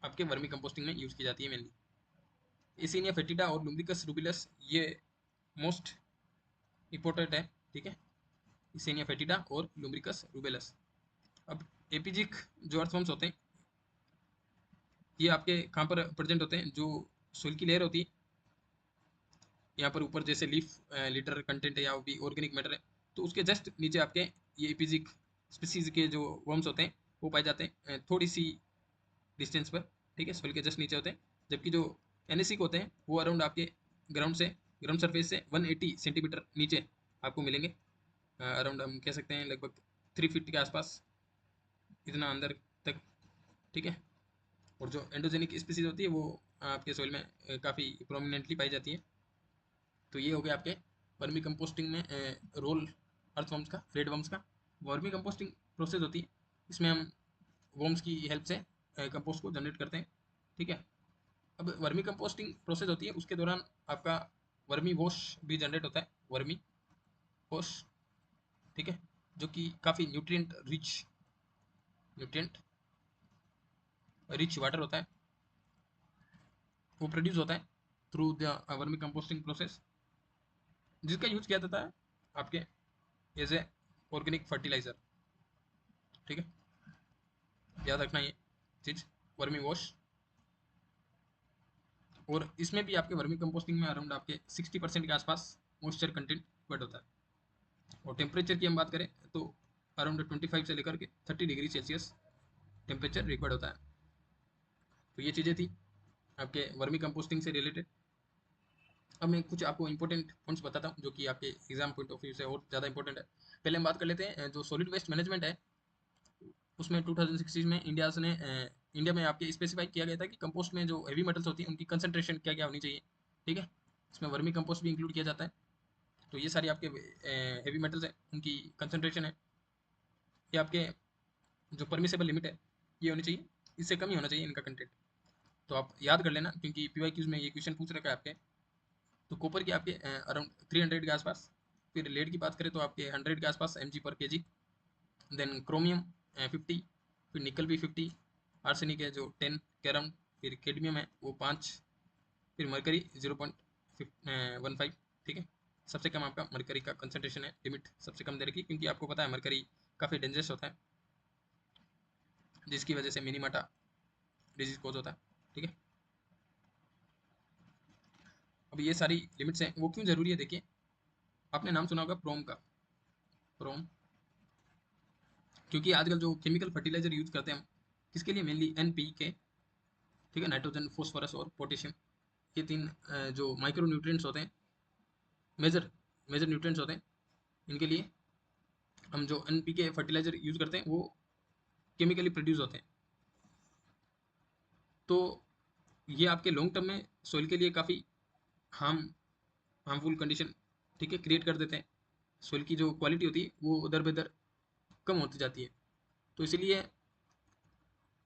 आपके वर्मी कंपोस्टिंग में यूज़ की जाती है मेनली। इसिनिया फेटिडा और लुम्ब्रिकस रूबिलस ये मोस्ट इंपॉर्टेंट है, ठीक है, इसेनिया फेटिडा और लुम्ब्रिकस रूबेलस। अब एपीजिक जो अर्थवर्म्स होते हैं ये आपके कहाँ पर प्रेजेंट होते हैं, जो सोइल की लेयर होती है यहाँ पर ऊपर, जैसे लीफ लिटर कंटेंट है या भी ऑर्गेनिक मैटर है, तो उसके जस्ट नीचे आपके ये एपीजिक स्पीसीज के जो वर्म्स होते हैं वो पाए जाते हैं थोड़ी सी डिस्टेंस पर, ठीक है, सोइल के जस्ट नीचे होते हैं। जबकि जो एनेसिक होते हैं वो अराउंड आपके ग्राउंड सरफेस से 180 सेंटीमीटर नीचे आपको मिलेंगे, अराउंड हम कह सकते हैं लगभग 3 फीट के आसपास, इतना अंदर तक, ठीक है। और जो एंडोजेनिक स्पीसीज होती है वो आपके सोइल में काफ़ी प्रोमिनेंटली पाई जाती है। तो ये हो गया आपके वर्मी कंपोस्टिंग में रोल अर्थवर्म्स का, रेड वर्म्स का। वर्मी कंपोस्टिंग प्रोसेस होती है, इसमें हम वर्म्स की हेल्प से कंपोस्ट को जनरेट करते हैं। ठीक है, अब वर्मी कंपोस्टिंग प्रोसेस होती है, उसके दौरान आपका वर्मी वॉश भी जनरेट होता है, वर्मी वॉश। ठीक है, जो कि काफ़ी न्यूट्रिएंट रिच वाटर होता है, वो प्रोड्यूस होता है through the vermi composting process, जिसका यूज किया जाता है आपके एज ए ऑर्गेनिक फर्टिलाइजर। ठीक है, याद रखना ये चीज़, वर्मी वॉश। और इसमें भी आपके वर्मी कंपोस्टिंग में अराउंड आपके 60% के आसपास मॉइस्चर कंटेंट रिक्वायर्ड होता है। और टेम्परेचर की हम बात करें तो अराउंड 25 से लेकर के 30 डिग्री सेल्सियस टेम्परेचर रिक्वायर्ड होता है। तो ये चीज़ें थी आपके वर्मी कंपोस्टिंग से रिलेटेड। अब मैं कुछ आपको इंपॉर्टेंट पॉइंट्स बताता हूँ जो कि आपके एग्जाम पॉइंट ऑफ व्यू से और ज़्यादा इंपॉर्टेंट है। पहले हम बात कर लेते हैं जो सॉलिड वेस्ट मैनेजमेंट है, उसमें 2016 में इंडिया में आपके स्पेसिफाई किया गया था कि कंपोस्ट में जो हेवी मेटल्स होती हैं उनकी कंसंट्रेशन क्या क्या होनी चाहिए। ठीक है, इसमें वर्मी कंपोस्ट भी इंक्लूड किया जाता है। तो ये सारी आपके हेवी मेटल्स हैं, उनकी कंसंट्रेशन है, ये आपके जो परमिसेबल लिमिट है ये होनी चाहिए, इससे कम ही होना चाहिए इनका कंटेंट। तो आप याद कर लेना क्योंकि पीवाईक्यूज में ये क्वेश्चन पूछ रखा है आपके। तो कॉपर की आपके अराउंड 300 के आसपास। फिर लेड की बात करें तो आपके 100 के आसपास mg/kg। देन क्रोमियम 50, फिर निकल भी 50, आर्सेनिक है जो 10 के अराउंड, फिर कैडमियम है वो 5, फिर मरकरी 0.15। ठीक है, सबसे कम आपका मरकरी का कंसंट्रेशन है, लिमिट सबसे कम दे रखी क्योंकि आपको पता है मरकरी काफ़ी डेंजरस होता है, जिसकी वजह से मिनीमाटा डिजीज कोज होता है। ठीक है, अब ये सारी लिमिट्स हैं, वो क्यों ज़रूरी है देखिए। आपने नाम सुना होगा प्रोम का, प्रोम, क्योंकि आजकल जो केमिकल फर्टिलाइजर यूज करते हैं हम, किसके लिए, मेनली NPK। ठीक है, नाइट्रोजन, फॉस्फोरस और पोटेशियम, ये तीन जो माइक्रो न्यूट्रिएंट्स होते हैं, मेजर मेजर न्यूट्रिएंट्स होते हैं, इनके लिए हम जो NPK फर्टिलाइजर यूज करते हैं वो केमिकली प्रोड्यूस होते हैं। तो ये आपके लॉन्ग टर्म में सॉइल के लिए काफ़ी हार्मफुल कंडीशन, ठीक है, क्रिएट कर देते हैं। सॉइल की जो क्वालिटी होती है वो दर बेदर कम होती जाती है। तो इसीलिए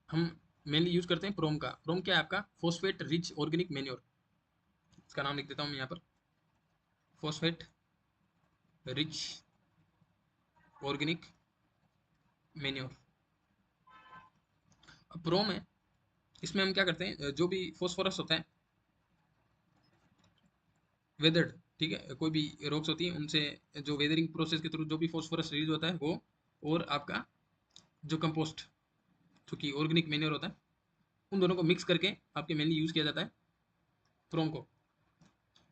हम मेनली यूज़ करते हैं प्रोम का। प्रोम क्या है आपका, फॉस्फेट रिच ऑर्गेनिक मैन्योर। इसका नाम लिख देता हूँ मैं यहाँ पर, फॉस्फेट रिच ऑर्गेनिक मैन्योर। अब प्रोम है, इसमें हम क्या करते हैं, जो भी फॉस्फोरस होता है वेदर्ड, ठीक है, कोई भी रॉक्स होती हैं उनसे जो वेदरिंग प्रोसेस के थ्रू जो भी फॉस्फोरस रिलीज होता है वो, और आपका जो कंपोस्ट जो कि ऑर्गेनिक मैन्योर होता है, उन दोनों को मिक्स करके आपके मेनली यूज़ किया जाता है प्रोम को।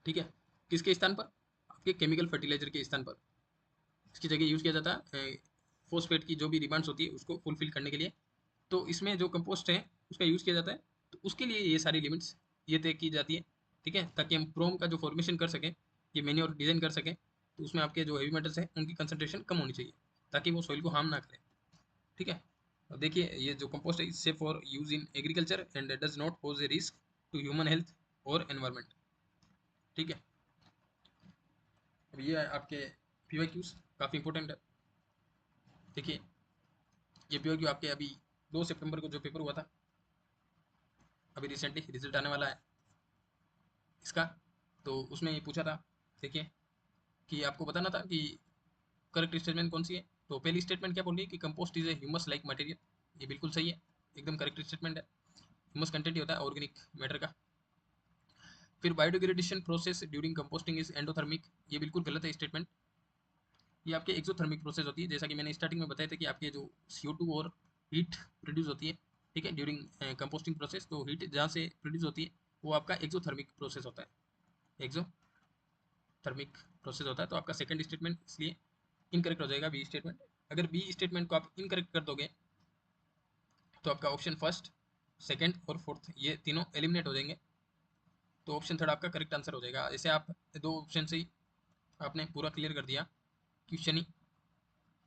ठीक है, किसके स्थान पर, आपके केमिकल फर्टिलाइजर के स्थान पर इसकी जगह यूज़ किया जाता है फॉस्फेट की जो भी डिमांड्स होती है उसको फुलफिल करने के लिए। तो इसमें जो कंपोस्ट है उसका यूज़ किया जाता है, तो उसके लिए ये सारी लिमिट्स ये तय की जाती है। ठीक है, ताकि हम प्रोम का जो फॉर्मेशन कर सकें, ये मैन्योर डिज़ाइन कर सकें, तो उसमें आपके जो हेवी मेटल्स हैं उनकी कंसनट्रेशन कम होनी चाहिए ताकि वो सॉइल को हार्म ना करें। ठीक है, अब देखिए ये जो कंपोस्ट है safe for use in agriculture and does not pose a risk to human health और एनवायरमेंट। ठीक है, अब ये है आपके PYQs, काफ़ी इंपॉर्टेंट है। देखिए ये PYQ आपके अभी 2 सितंबर को जो पेपर हुआ था, अभी रिसेंटली रिजल्ट आने वाला है इसका, तो उसमें ये पूछा था, देखिए, कि आपको बताना था कि करेक्ट स्टेटमेंट कौन सी है। तो पहली स्टेटमेंट क्या बोल रही है कि compost is a humus like material, ये बिल्कुल सही है, एकदम करेक्ट स्टेटमेंट है। ह्यूमस कंटेंट ही होता है ऑर्गेनिक मैटर का। फिर biodegradation process during composting is endothermic, ये बिल्कुल गलत है स्टेटमेंट। ये आपके एक्सोथर्मिक प्रोसेस होती है, जैसा कि मैंने स्टार्टिंग में बताया था कि आपके जो CO2 और हीट प्रोड्यूस होती है, ठीक है, ड्यूरिंग कंपोस्टिंग प्रोसेस, तो हीट जहाँ से प्रोड्यूस होती है वो आपका एक्सोथर्मिक प्रोसेस होता है, एक्सोथर्मिक प्रोसेस होता है। तो आपका सेकंड स्टेटमेंट इसलिए इनकरेक्ट हो जाएगा, बी स्टेटमेंट। अगर बी स्टेटमेंट को आप इनकरेक्ट कर दोगे तो आपका ऑप्शन फर्स्ट, सेकंड और फोर्थ ये तीनों एलिमिनेट हो जाएंगे, तो ऑप्शन थर्ड आपका करेक्ट आंसर हो जाएगा। ऐसे आप दो ऑप्शन से ही आपने पूरा क्लियर कर दिया क्वेश्चन ही।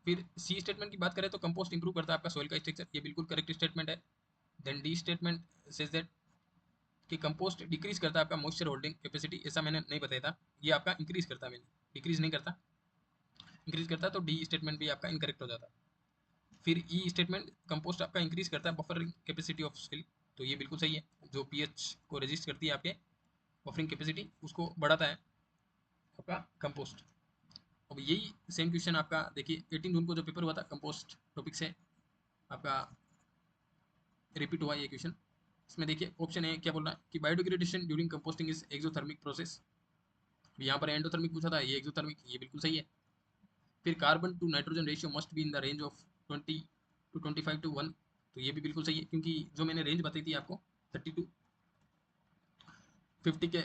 फिर सी स्टेटमेंट की बात करें तो कंपोस्ट इंप्रूव करता है आपका सॉइल का स्ट्रक्चर, ये बिल्कुल करेक्ट स्टेटमेंट है। Then D statement says that कि कंपोस्ट डिक्रीज करता है आपका मॉइस्चर होल्डिंग कैपेसिटी, ऐसा मैंने नहीं बताया था, ये आपका इंक्रीज करता है, मैंने डिक्रीज नहीं करता, इंक्रीज करता है, तो डी स्टेटमेंट भी आपका इनकरेक्ट हो जाता है। फिर ई स्टेटमेंट, कंपोस्ट आपका इंक्रीज करता है बफरिंग कैपेसिटी ऑफ सॉइल, तो ये बिल्कुल सही है। जो पीएच को रजिस्ट करती है आपके बफरिंग कैपेसिटी, उसको बढ़ाता है आपका कंपोस्ट। अब यही सेम क्वेश्चन आपका देखिए 18 जून को जो पेपर हुआ था कंपोस्ट टॉपिक से आपका रिपीट हुआ ये क्वेश्चन। इसमें देखिए ऑप्शन ए क्या बोल रहा है कि biodegradation during composting is exothermic process. यहाँ पर एंडोथर्मिक पूछा था, ये एक्सोथर्मिक, ये बिल्कुल सही है। फिर carbon to nitrogen ratio must be in the range of 20 to 25 to 1, तो ये भी बिल्कुल सही है, क्योंकि जो मैंने रेंज बताई थी आपको 30 टू 50 के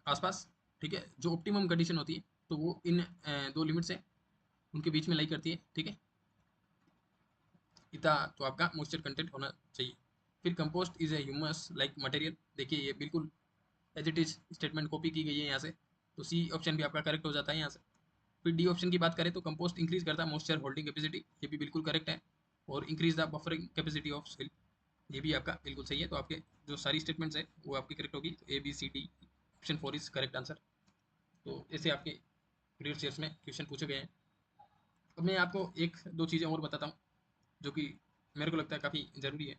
आसपास, ठीक है, जो ऑप्टिमम कंडीशन होती है, तो वो इन दो लिमिट से उनके बीच में लाई करती है, ठीक है। इतना तो आपका मॉइस्चर कंटेंट होना चाहिए। फिर compost is a humus like material, देखिए ये बिल्कुल as it is statement copy की गई है यहाँ से, तो सी ऑप्शन भी आपका करेक्ट हो जाता है यहाँ से। फिर डी ऑप्शन की बात करें तो कंपोस्ट इंक्रीज करता है मॉइस्चर होल्डिंग कैपेसिटी, ये भी बिल्कुल करेक्ट है। और increase the buffering capacity of soil, ये भी आपका बिल्कुल सही है। तो आपके जो सारी स्टेटमेंट्स है वो आपकी करेक्ट होगी, तो A B C D option 4 is correct answer. तो ऐसे आपके प्रीवियस ईयर्स में क्वेश्चन पूछे गए हैं। अब मैं आपको एक दो चीज़ें और बताता हूँ जो कि मेरे को लगता है काफ़ी ज़रूरी है।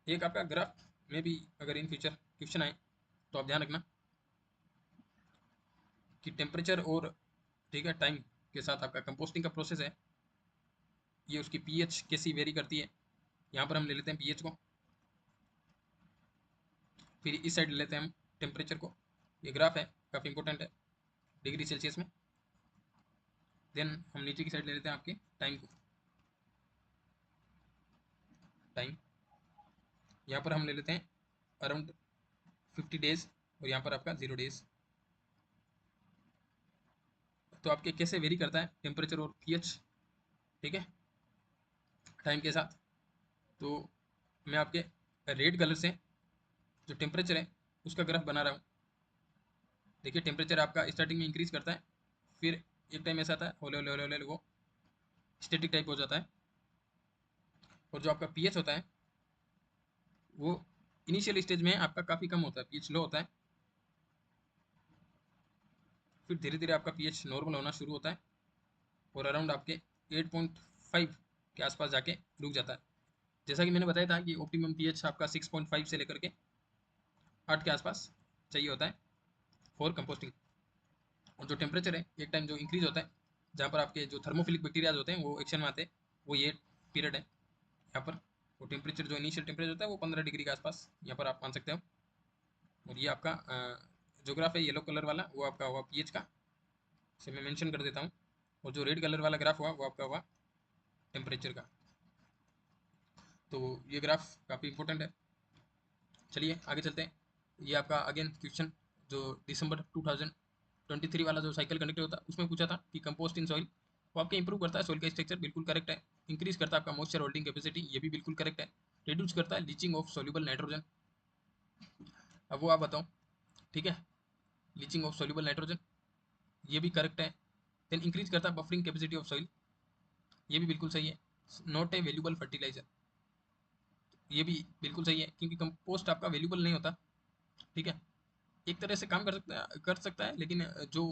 एक आपका ग्राफ में भी अगर इन फ्यूचर क्वेश्चन आए तो आप ध्यान रखना कि टेम्परेचर और, ठीक है, टाइम के साथ आपका कंपोस्टिंग का प्रोसेस है, ये उसकी पीएच कैसी वेरी करती है। यहाँ पर हम ले लेते हैं पीएच को, फिर इस साइड ले लेते हैं हम टेम्परेचर को। ये ग्राफ है, काफ़ी इंपॉर्टेंट है डिग्री सेल्सियस में। देन हम नीचे की साइड ले लेते हैं आपके टाइम को, टाइम यहाँ पर हम ले लेते हैं अराउंड 50 डेज, और यहाँ पर आपका 0 डेज। तो आपके कैसे वेरी करता है टेम्परेचर और पीएच, ठीक है, टाइम के साथ। तो मैं आपके रेड कलर से जो टेम्परेचर है उसका ग्राफ बना रहा हूँ। देखिए टेम्परेचर आपका स्टार्टिंग में इंक्रीज करता है, फिर एक टाइम ऐसा आता है होले होले होले होले वो स्टेटिक टाइप हो जाता है। और जो आपका पीएच होता है वो इनिशियल स्टेज में आपका काफ़ी कम होता है, पीएच लो होता है, फिर धीरे धीरे आपका पीएच नॉर्मल होना शुरू होता है, और अराउंड आपके 8.5 के आसपास जाके रुक जाता है। जैसा कि मैंने बताया था कि ऑप्टिमम पीएच आपका 6.5 से लेकर के 8 के आसपास चाहिए होता है फॉर कंपोस्टिंग। और जो टेम्परेचर है एक टाइम जो इंक्रीज होता है, जहाँ पर आपके जो थर्मोफिलिक बैक्टीरियाज होते हैं वो एक्शन में आते हैं, वो ये पीरियड है यहाँ पर। वो टेम्परेचर जो इनिशियल टेम्परेचर होता है वो 15 डिग्री के आसपास यहाँ पर आप मान सकते हो। और ये आपका जो ग्राफ है येलो कलर वाला वो आपका हुआ पीएच का, इसे मैं मेंशन कर देता हूँ। और जो रेड कलर वाला ग्राफ हुआ वो आपका हुआ टेम्परेचर का। तो ये ग्राफ काफ़ी इंपॉर्टेंट है। चलिए आगे चलते हैं। ये आपका अगेन क्वेश्चन जो दिसंबर 2023 वाला जो साइकिल कनेक्टेड होता है उसमें पूछा था कि कंपोस्ट इन सॉइल वो आपके इंप्रूव करता है सॉइल का स्ट्रक्चर, बिल्कुल करेक्ट है। इंक्रीज करता है आपका मॉइस्चर होल्डिंग कैपेसिटी, ये भी बिल्कुल करेक्ट है। रिड्यूस करता है लीचिंग ऑफ सोल्यूबल नाइट्रोजन, अब वो आप बताओ, ठीक है, लीचिंग ऑफ सोल्यूबल नाइट्रोजन, ये भी करेक्ट है। देन इंक्रीज करता है बफरिंग कैपेसिटी ऑफ सॉइल, ये भी बिल्कुल सही है। नॉट ए वैल्यूबल फर्टिलाइजर, ये भी बिल्कुल सही है, क्योंकि कंपोस्ट आपका वैल्यूबल नहीं होता, ठीक है। एक तरह से काम कर सकता है लेकिन जो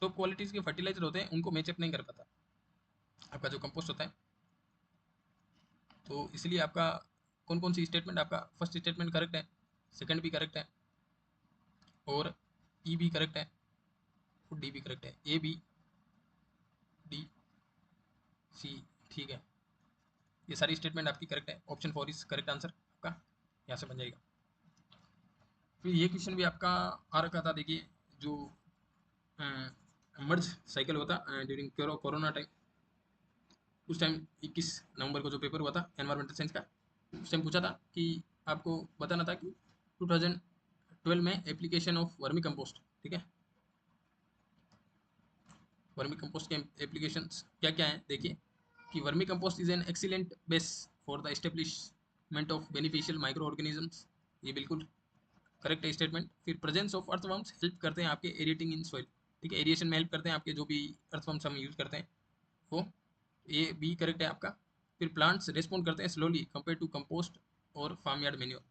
टॉप क्वालिटीज़ के फर्टिलाइजर होते हैं उनको मैचअप नहीं कर पाता आपका जो कंपोस्ट होता है। तो इसलिए आपका कौन कौन सी स्टेटमेंट, आपका फर्स्ट स्टेटमेंट करेक्ट है, सेकंड भी करेक्ट है, और ई भी करेक्ट है, और डी भी करेक्ट है, ए बी डी सी, ठीक है। ये सारी स्टेटमेंट आपकी करेक्ट है, ऑप्शन 4 इज करेक्ट आंसर आपका यहाँ से बन जाएगा। फिर ये क्वेश्चन भी आपका आ रखा था, देखिए जो मर्ज साइकिल होता ड्यूरिंग कोरोना टाइम, उस टाइम 21 नवंबर को जो पेपर हुआ था एनवायरमेंटल साइंस का, उस टाइम पूछा था कि आपको बताना था कि 2012 में एप्लीकेशन ऑफ वर्मी कंपोस्ट, ठीक है, वर्मी कंपोस्ट के एप्लीकेशंस क्या क्या हैं देखिए कि vermi compost is an excellent base for the establishment of beneficial micro organisms, ये बिल्कुल करेक्ट है स्टेटमेंट। फिर प्रेजेंस ऑफ अर्थवर्म्स हेल्प करते हैं आपके एरिएटिंग इन सॉइल, ठीक है, एरिएशन में हेल्प करते हैं आपके जो भी अर्थवर्म्स हम यूज़ करते हैं वो, ये बी करेक्ट है आपका। फिर प्लांट्स रेस्पॉन्ड करते हैं स्लोली कंपेयर टू कंपोस्ट और फार्म यार्ड मेन्योर,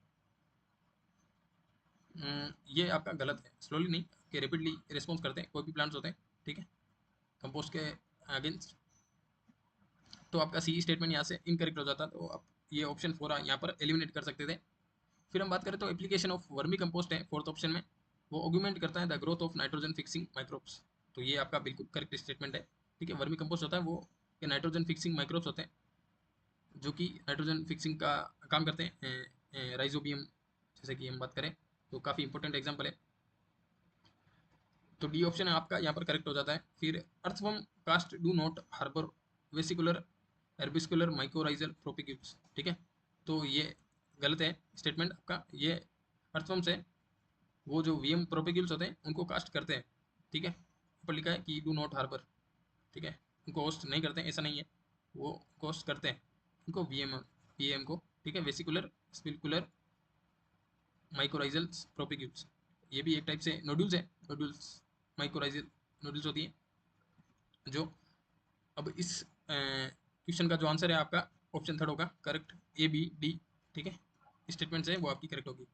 ये आपका गलत है, स्लोली नहीं कि रेपिडली रिस्पॉन्स करते हैं कोई भी प्लांट्स होते हैं, ठीक है, कंपोस्ट के अगेंस्ट। तो आपका सी स्टेटमेंट यहाँ से इनकरेक्ट हो जाता, तो आप ये ऑप्शन 4 यहाँ पर एलिमिनेट कर सकते थे। फिर हम बात करें तो एप्लीकेशन ऑफ वर्मी कंपोस्ट है फोर्थ ऑप्शन में, वो ऑगुमेंट करता है the growth of nitrogen fixing microbes. तो ये आपका बिल्कुल करेक्ट स्टेटमेंट है। ठीक है, वर्मी कंपोस्ट होता है वो नाइट्रोजन फिक्सिंग माइक्रोब्स होते हैं जो कि नाइट्रोजन फिक्सिंग का काम करते हैं। राइजोबियम जैसे कि हम बात करें तो काफ़ी इंपॉर्टेंट एग्जाम्पल है। तो डी ऑप्शन है आपका यहाँ पर करेक्ट हो जाता है। फिर earthworm cast do not harbour vesicular arbuscular mycorrhizal propagules. ठीक है, तो ये गलत है स्टेटमेंट आपका। ये अर्थवर्म से वो जो वीएम प्रोपिक्यूल्स होते हैं उनको कास्ट करते हैं। ठीक है, ऊपर लिखा है कि डू नॉट हार्बर। ठीक है, उनको होस्ट नहीं करते हैं ऐसा नहीं है, वो होस्ट करते हैं उनको वीएम को। ठीक है, वेसिकुलर स्पिकुलर माइकोराइजल्स प्रोपिक्यूल्स, ये भी एक टाइप से नोड्यूल्स है। नोड्यूल्स माइकोराइजल नोड्यूल्स होती है जो। अब इस क्वेश्चन का जो आंसर है आपका ऑप्शन थर्ड होगा करेक्ट, ए बी डी। ठीक है, स्टेटमेंट है वो आपकी करेक्ट होगी।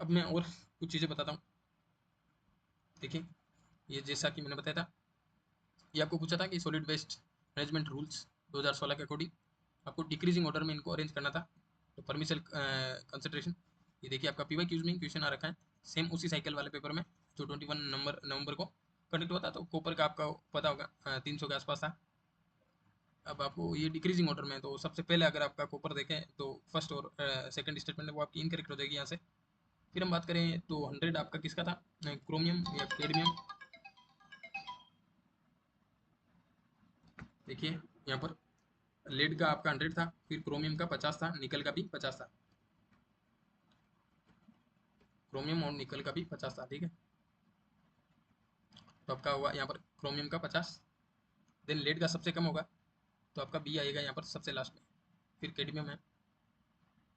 अब मैं और कुछ चीज़ें बताता हूँ। देखिए, ये जैसा कि मैंने बताया था, ये आपको पूछा था कि सॉलिड वेस्ट मैनेजमेंट रूल्स 2016 के अकॉर्डिंग आपको डिक्रीजिंग ऑर्डर में इनको अरेंज करना था। तो परमिशन कंसंट्रेशन, ये देखिए आपका पीवाई क्यूज में क्वेश्चन आ रखा है सेम उसी साइकिल वाले पेपर में जो 21 नवंबर को कंडक्ट हुआ था। तो कॉपर का आपका पता होगा 300 के आसपास था। अब आपको ये डिक्रीजिंग ऑर्डर में, तो सबसे पहले अगर आपका कॉपर देखें तो फर्स्ट और सेकंड स्टेटमेंट है वो आपकी इनकरेक्ट हो जाएगी यहाँ से। फिर हम बात करें तो 100 आपका किसका था, क्रोमियम या कैडमियम। देखिए यहाँ पर लेड का आपका 100 था, फिर क्रोमियम का 50 था, निकल का भी 50 था। क्रोमियम और निकल का भी 50 था। ठीक है, तो आपका हुआ यहाँ पर क्रोमियम का 50, देन लेड का सबसे कम होगा तो आपका बी आएगा यहाँ पर सबसे लास्ट में। फिर कैडमियम है,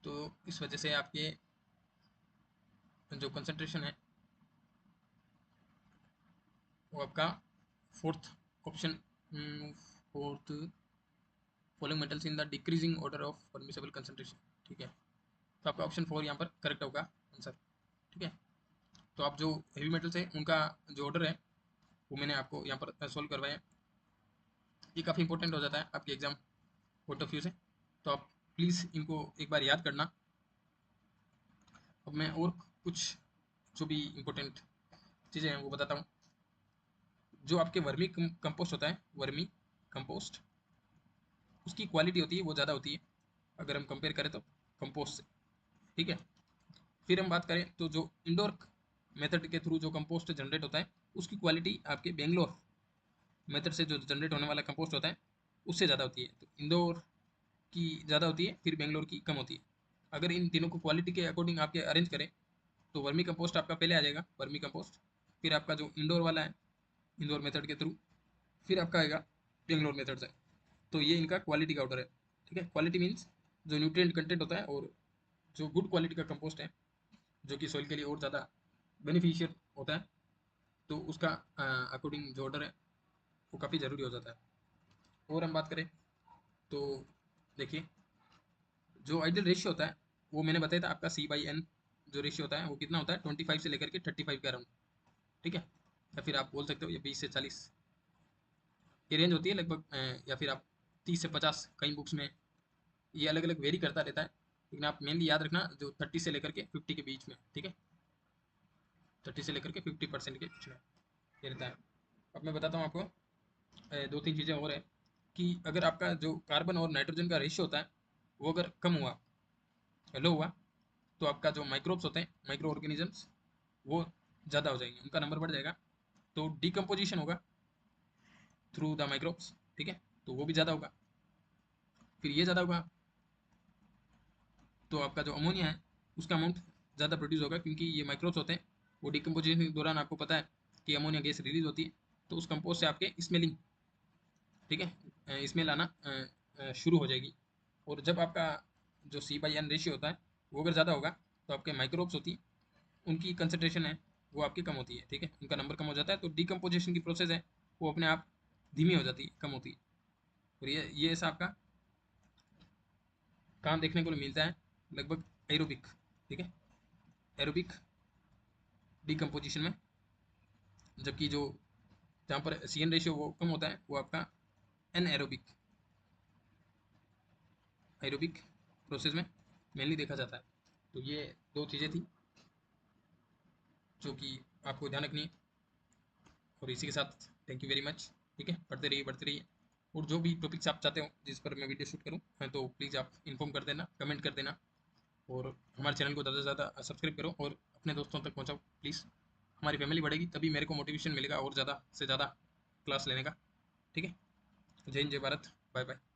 तो इस वजह से आपके जो कंसंट्रेशन है वो आपका fourth option, fourth following metals in the decreasing order of permissible concentration. ठीक है, तो आपका ऑप्शन 4 यहाँ पर करेक्ट होगा आंसर। ठीक है, तो आप जो हेवी मेटल्स है उनका जो ऑर्डर है वो मैंने आपको यहाँ पर सोल्व करवाया है। ये काफ़ी इंपॉर्टेंट हो जाता है आपके एग्जाम पॉइंट ऑफ व्यू से, तो आप प्लीज़ इनको एक बार याद करना। अब मैं और कुछ जो भी इम्पोर्टेंट चीज़ें हैं वो बताता हूँ। जो आपके वर्मी कंपोस्ट होता है, वर्मी कंपोस्ट, उसकी क्वालिटी होती है वो ज़्यादा होती है अगर हम कंपेयर करें तो कंपोस्ट से। ठीक है, फिर हम बात करें तो जो इंडोर मेथड के थ्रू जो कंपोस्ट जनरेट होता है उसकी क्वालिटी आपके बेंगलोर मेथड से जो जनरेट होने वाला कंपोस्ट होता है उससे ज़्यादा होती है। तो इंडोर की ज़्यादा होती है, फिर बेंगलोर की कम होती है। अगर इन तीनों को क्वालिटी के अकॉर्डिंग आपके अरेंज करें तो वर्मी कंपोस्ट आपका पहले आ जाएगा, वर्मी कंपोस्ट, फिर आपका जो इंडोर वाला है इंडोर मेथड के थ्रू, फिर आपका आएगा बेंगलोर मेथड से। तो ये इनका क्वालिटी का ऑर्डर है। ठीक है, क्वालिटी मीन्स जो न्यूट्रिएंट कंटेंट होता है और जो गुड क्वालिटी का कंपोस्ट है जो कि सॉइल के लिए और ज़्यादा बेनिफिशियल होता है, तो उसका अकॉर्डिंग जो ऑर्डर है वो काफ़ी ज़रूरी हो जाता है। और हम बात करें तो देखिए, जो आइडियल रेशियो होता है वो मैंने बताया था आपका C/N जो रेशियो होता है वो कितना होता है 25 से लेकर के 35 के अराउंड। ठीक है, या फिर आप बोल सकते हो ये 20 से 40 ये रेंज होती है लगभग, या फिर आप 30 से 50 कई बुक्स में, ये अलग अलग वेरी करता रहता है। लेकिन आप मेनली याद रखना जो 30 से लेकर के 50 के बीच में। ठीक है, 30 से लेकर के 50% के बीच में ये रहता है। अब मैं बताता हूँ आपको दो तीन चीज़ें और है कि अगर आपका जो कार्बन और नाइट्रोजन का रेशियो होता है वो अगर कम हुआ, लो हुआ, तो आपका जो माइक्रोब्स होते हैं, माइक्रो ऑर्गेनिजम्स, वो ज़्यादा हो जाएंगे, उनका नंबर बढ़ जाएगा। तो डिकम्पोजिशन होगा थ्रू द माइक्रोब्स। ठीक है, तो वो भी ज़्यादा होगा। फिर ये ज़्यादा होगा तो आपका जो अमोनिया है उसका अमाउंट ज़्यादा प्रोड्यूस होगा, क्योंकि ये माइक्रोब्स होते हैं वो डिकम्पोजिशन के दौरान आपको पता है कि अमोनिया गैस रिलीज होती है, तो उस कंपोस्ट से आपके स्मेलिंग, ठीक है, स्मेल आना शुरू हो जाएगी। और जब आपका जो C/N रेशियो होता है वो अगर ज़्यादा होगा तो आपके माइक्रोब्स होती है उनकी कंसनट्रेशन है वो आपकी कम होती है। ठीक है, उनका नंबर कम हो जाता है, तो डिकम्पोजिशन की प्रोसेस है वो अपने आप धीमी हो जाती है, कम होती है। और ये ऐसा आपका काम देखने को मिलता है लगभग एरोबिक। ठीक है, एरोबिक डिकम्पोजिशन में, जबकि जो जहाँ पर CN रेशियो वो कम होता है वो आपका एन एरोबिक एरोबिक प्रोसेस में मेनली देखा जाता है। तो ये 2 चीज़ें थी जो कि आपको ध्यान रखनी है। और इसी के साथ थैंक यू वेरी मच। ठीक है, पढ़ते रहिए। और जो भी टॉपिक्स आप चाहते हो जिस पर मैं वीडियो शूट करूँ तो प्लीज़ आप इन्फॉर्म कर देना, कमेंट कर देना। और हमारे चैनल को ज़्यादा से ज़्यादा सब्सक्राइब करो और अपने दोस्तों तक पहुँचाओ प्लीज़। हमारी फैमिली बढ़ेगी तभी मेरे को मोटिवेशन मिलेगा और ज़्यादा से ज़्यादा क्लास लेने का। ठीक है, जय हिंद, जय भारत, बाय बाय।